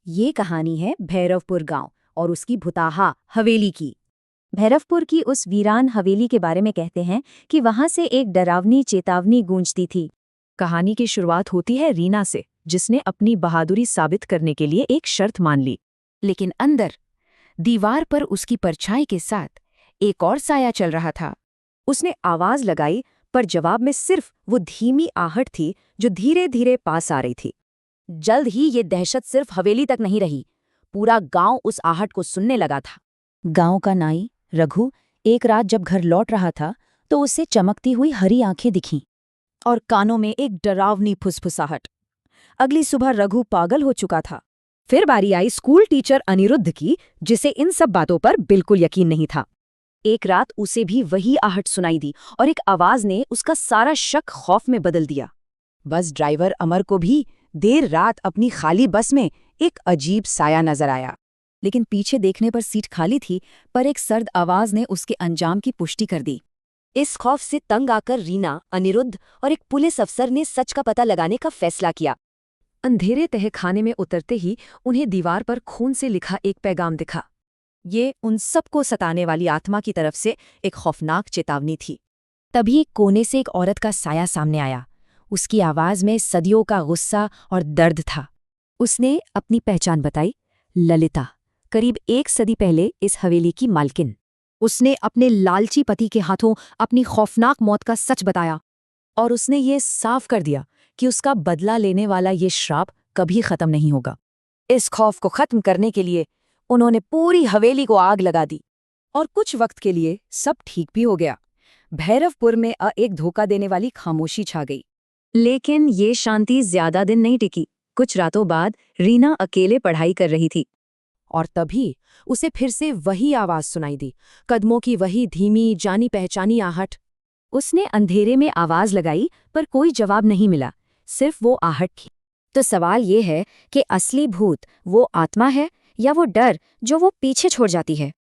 ये कहानी है भैरवपुर गांव और उसकी भुताहा हवेली की। भैरवपुर की उस वीरान हवेली के बारे में कहते हैं कि वहां से एक डरावनी चेतावनी गूंजती थी। कहानी की शुरुआत होती है रीना से, जिसने अपनी बहादुरी साबित करने के लिए एक शर्त मान ली। लेकिन अंदर दीवार पर उसकी परछाई के साथ एक और साया चल रहा था। उसने आवाज लगाई, पर जवाब में सिर्फ वो धीमी आहट थी जो धीरे धीरे पास आ रही थी। जल्द ही ये दहशत सिर्फ हवेली तक नहीं रही, पूरा गांव उस आहट को सुनने लगा था। गांव का नाई रघु एक रात जब घर लौट रहा था तो उसे चमकती हुई हरी आंखें दिखीं और कानों में एक डरावनी फुसफुसाहट। अगली सुबह रघु पागल हो चुका था। फिर बारी आई स्कूल टीचर अनिरुद्ध की, जिसे इन सब बातों पर बिल्कुल यकीन नहीं था। एक रात उसे भी वही आहट सुनाई दी और एक आवाज ने उसका सारा शक खौफ में बदल दिया। बस ड्राइवर अमर को भी देर रात अपनी खाली बस में एक अजीब साया नजर आया। लेकिन पीछे देखने पर सीट खाली थी, पर एक सर्द आवाज ने उसके अंजाम की पुष्टि कर दी। इस खौफ से तंग आकर रीना, अनिरुद्ध और एक पुलिस अफसर ने सच का पता लगाने का फैसला किया। अंधेरे तहखाने में उतरते ही उन्हें दीवार पर खून से लिखा एक पैगाम दिखा। ये उन सबको सताने वाली आत्मा की तरफ से एक खौफनाक चेतावनी थी। तभी एक कोने से एक औरत का साया सामने आया। उसकी आवाज में सदियों का गुस्सा और दर्द था। उसने अपनी पहचान बताई, ललिता, करीब 1 सदी पहले इस हवेली की मालकिन। उसने अपने लालची पति के हाथों अपनी खौफनाक मौत का सच बताया और उसने ये साफ कर दिया कि उसका बदला लेने वाला ये श्राप कभी खत्म नहीं होगा। इस खौफ को खत्म करने के लिए उन्होंने पूरी हवेली को आग लगा दी और कुछ वक्त के लिए सब ठीक भी हो गया। भैरवपुर में एक धोखा देने वाली खामोशी छा गई। लेकिन ये शांति ज्यादा दिन नहीं टिकी। कुछ रातों बाद रीना अकेले पढ़ाई कर रही थी और तभी उसे फिर से वही आवाज सुनाई दी, कदमों की वही धीमी जानी पहचानी आहट। उसने अंधेरे में आवाज लगाई, पर कोई जवाब नहीं मिला, सिर्फ वो आहट थी। तो सवाल ये है कि असली भूत वो आत्मा है या वो डर जो वो पीछे छोड़ जाती है।